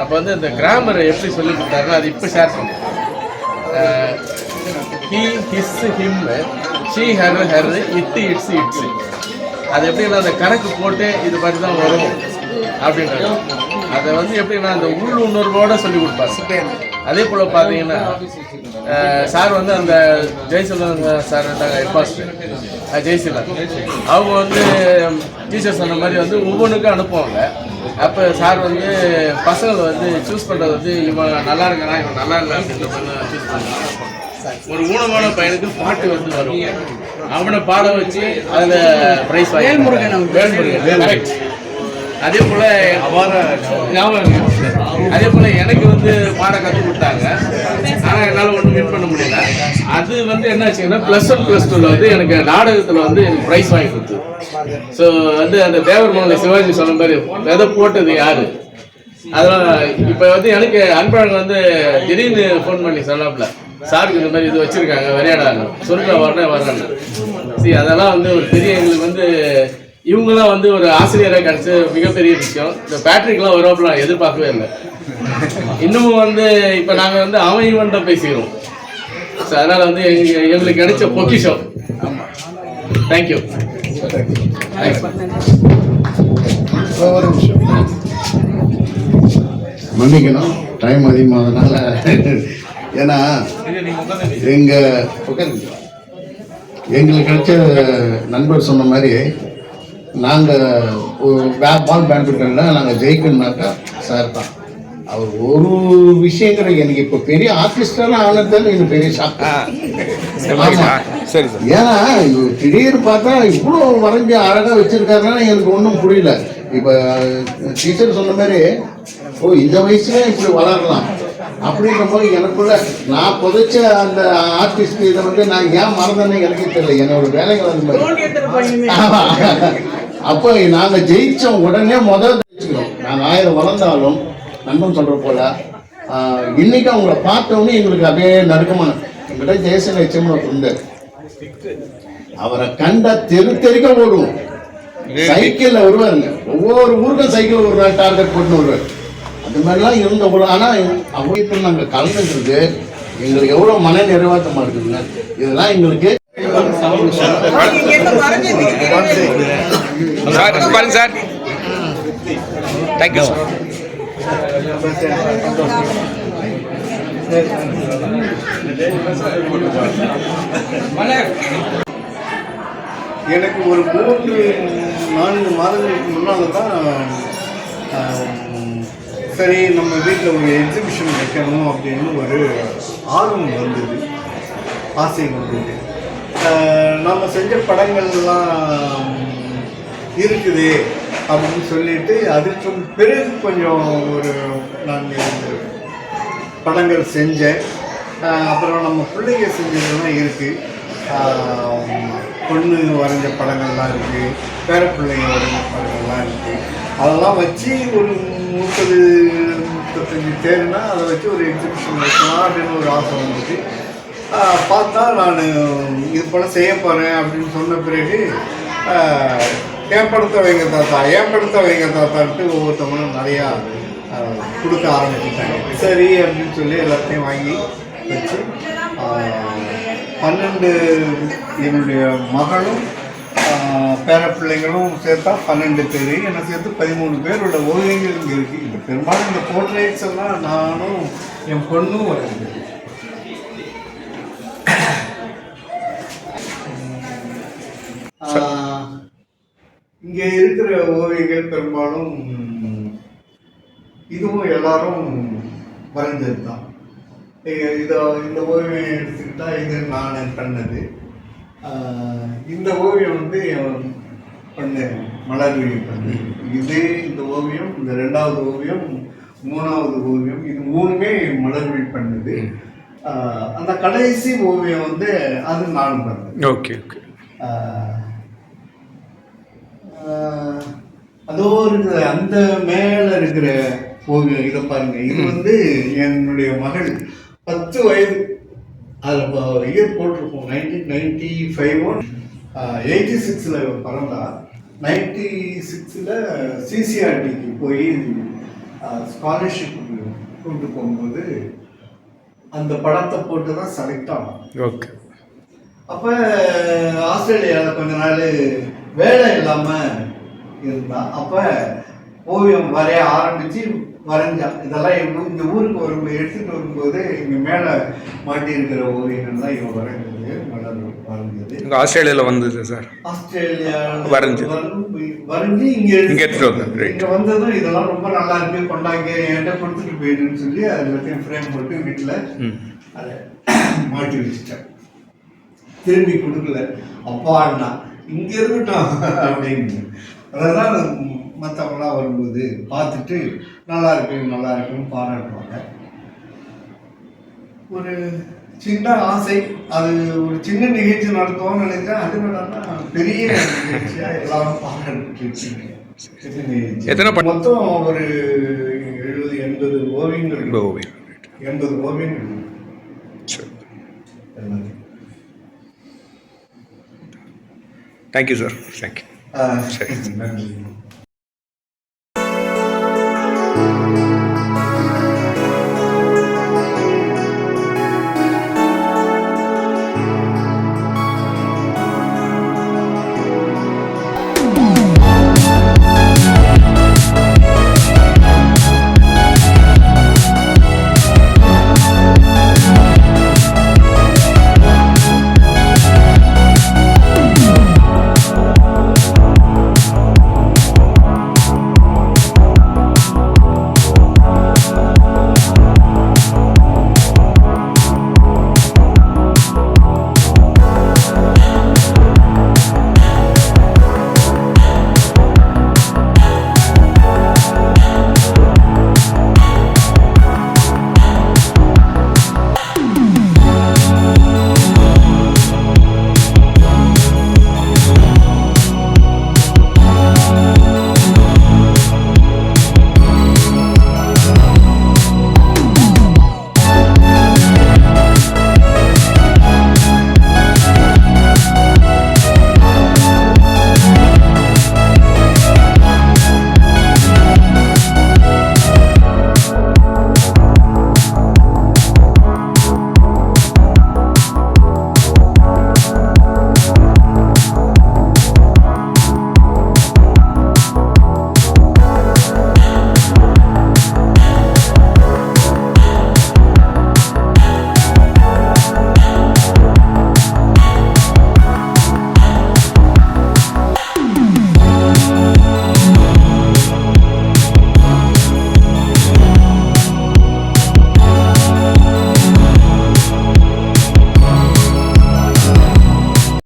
அப்போ வந்து இந்த கிராமரை எப்படி சொல்லி கொடுத்தாருன்னா அது இப்போ ஷேர் பண்ணேன். He, his, him, she, her, her, இட்டு, இட்ஸ், இட்ஸு. அது எப்படின்னா அந்த கணக்கு போட்டு இது மாதிரி தான் வரும் அப்படின்றது. அதை வந்து எப்படின்னா அந்த உள் உணர்வோடு சொல்லி கொடுப்பாரு. அதே போல் பார்த்தீங்கன்னா சார் வந்து அந்த ஜெயசீலன் சார் ஹெட்மாஸ்டர் ஜெயசீலன் அவங்க வந்து டீச்சர் சொன்ன மாதிரி வந்து ஒவ்வொன்றுக்கும் அனுப்புவாங்க. அப்போ சார் வந்து பசங்களை வந்து சூஸ் பண்ணுறது வந்து இவன் நல்லா இருக்கானா இவன் நல்லா இல்லை அப்படின்ற மாதிரி சூஸ் பண்ணுறாங்க. ஒரு ஊனமான பையனுக்கு பாட்டு வந்து வரும், அவனை பாட வச்சு அதில் ப்ரைஸ் வேல்முருகன் கரெக்ட். அதே போல் அதே போல் எனக்கு வந்து பாட கற்றுக் கொடுத்தாங்க. ஆனால் என்னால் ஒன்றும் வின் பண்ண முடியல. அது வந்து என்ன ஆச்சுன்னா +1 +2 வந்து எனக்கு நாடகத்தில் வந்து எனக்கு ப்ரைஸ் வாங்கி கொடுத்து. ஸோ வந்து அந்த தேவர் மலை சிவாஜி சொன்ன மாதிரி விதை போட்டது யாரு. அதெல்லாம் இப்போ வந்து எனக்கு அன்பழகன் வந்து திடீர்னு ஃபோன் பண்ணி சொன்னாப்புல சாருக்கு இந்த மாதிரி இது வச்சுருக்காங்க விளையாடாங்க சொல்லிட்டு வரேன். சரி, அதெல்லாம் வந்து ஒரு பெரிய எங்களுக்கு வந்து இவங்கெல்லாம் வந்து ஒரு ஆசிரியராக கிடச்சி மிகப்பெரிய விஷயம். இந்த பேட்ரிக்லாம் வருவாப்புல நான் எதிர்பார்க்கவே இல்லை. இன்னமும் வந்து இப்போ நாங்கள் வந்து அவன் இவன் தான் பேசிக்கிறோம். ஸோ அதனால் வந்து எங்களுக்கு கிடைச்ச பொக்கிஷம். ஆமாம், தேங்க்யூ. ஒரு நிமிஷம் மன்னிக்கணும், டைம் அதிகமாகனால. ஏன்னா எங்களுக்கு கிடைச்ச நண்பர் சொன்ன மாதிரி நாங்கள் பால் பேட்மிண்டனில் நாங்கள் ஜெயிக்கணும்னாக்கா சார் தான். அவர் ஒரு விஷயங்கிற எனக்கு இப்போ பெரிய ஆர்டிஸ்டான ஆனதுன்னு எனக்கு பெரிய ஷாக். சரி சார். ஏன்னா திடீர்னு பார்த்தா இவ்வளோ வரைஞ்சி அழகாக வச்சுருக்காருன்னா எனக்கு ஒன்றும் புரியல. இப்போ டீச்சர் சொன்ன மாதிரி ஓ இந்த வயசுல இப்படி வளரலாம் அப்படின்ற போது எனக்குள்ள நான் புதைச்ச அந்த ஆர்டிஸ்ட் இதை வந்து நான் ஏன் மறந்தேன்னு எனக்கே தெரியல. என்னோட வேலைகள் அந்த மாதிரி. அப்போ நாங்கள் ஜெயித்தோம் உடனே முதல் ஜெயிச்சுக்கிறோம். நாங்கள் 1000 வளர்ந்தாலும் நண்பன் சொல்கிற போல இன்னைக்கு அவங்கள பார்த்தோன்னே எங்களுக்கு அப்படியே நடுக்கமான எங்கிட்ட ஜெயசன் லட்சம்னு இருந்தார். அவரை கண்டா தெருக்க ஓடுவோம். சைக்கிள்ல வருவாருங்க, ஒவ்வொரு ஊருக்கும் சைக்கிள் ஒரு டார்கெட் போட்டு வருவார். அந்த மாதிரிலாம் இருந்த போல. ஆனால் அவங்க நாங்கள் கலந்துக்கிறது எங்களுக்கு எவ்வளோ மன நிறைவாட்டமாக இருக்குதுங்க. இதெல்லாம் எங்களுக்கு சார் பாருங்க சார். Thank you sir. எனக்கு ஒரு 3-4 மாதங்களுக்கு முன்னால் தான் சரி நம்ம வீட்டில் ஒரு எக்ஸிபிஷன் வைக்கணும் அப்படின்னு ஒரு ஆர்வம் வந்தது, ஆசை வந்தது. நம்ம செஞ்ச படங்கள்லாம் இருக்குது அப்படின்னு சொல்லிட்டு அதற்கு பிறகு கொஞ்சம் ஒரு நான் படங்கள் செஞ்சேன். அப்புறம் நம்ம பிள்ளைங்க செஞ்சதெல்லாம் இருக்குது. பொண்ணு வரைஞ்ச படங்கள்லாம் இருக்குது, பேர பிள்ளைங்க வரைஞ்ச படங்கள்லாம் இருக்குது. அதெல்லாம் வச்சு ஒரு 30-35 தேர்னா அதை வச்சு ஒரு எக்ஸிபிஷன் வைக்கலாம் அப்படின்னு ஒரு ஆசை வந்துச்சு. பார்த்தா நான் இது போல் செய்ய போகிறேன் அப்படின்னு சொன்ன பிறகு ஏன் படத்தை வைங்க தாத்தான்ட்டு ஒவ்வொருத்தவங்களும் நிறையா கொடுக்க ஆரம்பிச்சுட்டாங்க. சரி அப்படின்னு சொல்லி எல்லாத்தையும் வாங்கி வச்சு 12 என்னுடைய மகளும் பேர பிள்ளைங்களும் சேர்த்தா 12 பேர், என்னை சேர்த்து 13 பேரோட ஓவியங்கள் இங்கே இருக்குது. இது பெரும்பாலும் இந்த போர்ட்ரேட்ஸ் எல்லாம் நானும் என் பொண்ணும் வருது. இங்கே இருக்கிற ஓவியங்கள் பெரும்பாலும் இதுவும் எல்லாரும் வரைஞ்சது தான். இந்த ஓவியம் எடுத்துக்கிட்டா இது நான் பண்ணது. இந்த ஓவியம் வந்து பண்ண மலர்விழி பண்ணு. இந்த ஓவியம், இந்த 2வது ஓவியம், 3வது ஓவியம், இது 3மே மலர்விழி பண்ணுது. அந்த கடைசி ஓவியம் வந்து அது நான் பண்ணது. Okay okay. அதோ இருக்கிற அந்த மேல இருக்கிற ஓவியம் இதை பாருங்க. இது வந்து என்னுடைய மகள் 10 வயது. அதில் இயர் போட்டிருப்போம் 1995. 86ல் பிறந்தா. 96ல் சிசிஆர்டிக்கு போய் ஸ்காலர்ஷிப் கொண்டு போகும்போது அந்த படத்தை போட்டு தான் செலக்ட் ஆகும். ஓகே. அப்போ ஆஸ்திரேலியாவில் கொஞ்ச நாள் வேலை இல்லாமல் இருந்தா. அப்போ ஓவியம் வரைய ஆரம்பித்து வரைஞ்சா. இதெல்லாம் இந்த ஊருக்கு வரும்போது எடுத்துகிட்டு வரும்போது இங்கே மேலே மாட்டி இருக்கிற ஓவியங்கள் தான் இவன் வரைஞ்சது, மலர் வரைஞ்சது. இங்கே ஆஸ்திரேலியாவில் வந்தது சார். ஆஸ்திரேலியா வரைஞ்சி இங்கே எடுத்துகிட்டு வந்தேன். இங்கே வந்ததும் இதெல்லாம் ரொம்ப நல்லா இருக்கு, கொண்டாங்க என்கிட்ட கொடுத்துட்டு போயிடுன்னு சொல்லி அது எல்லாத்தையும் ஃப்ரேம் போட்டு வீட்டில் அதை மாட்டி வச்சுட்டேன். திரும்பி கொடுக்கல. அப்பா அண்ணா இங்கே இருக்கட்டும் அப்படின்னு. அதெல்லாம் மற்றவங்களாம் வரும்போது பார்த்துட்டு நல்லா இருக்குன்னு பாராட்டுவாங்க. ஒரு சின்ன ஆசை, அது ஒரு சின்ன நிகழ்ச்சி நடத்துவோம்னு நினைக்கிறேன். அது என்னன்னா பெரிய நிகழ்ச்சியாக எல்லாரும் பாராட்டு. மொத்தம் ஒரு 70-80 ஓவியங்கள். 80 ஓவியங்கள். Thank you sir. தேங்க்யூ. நன்றி.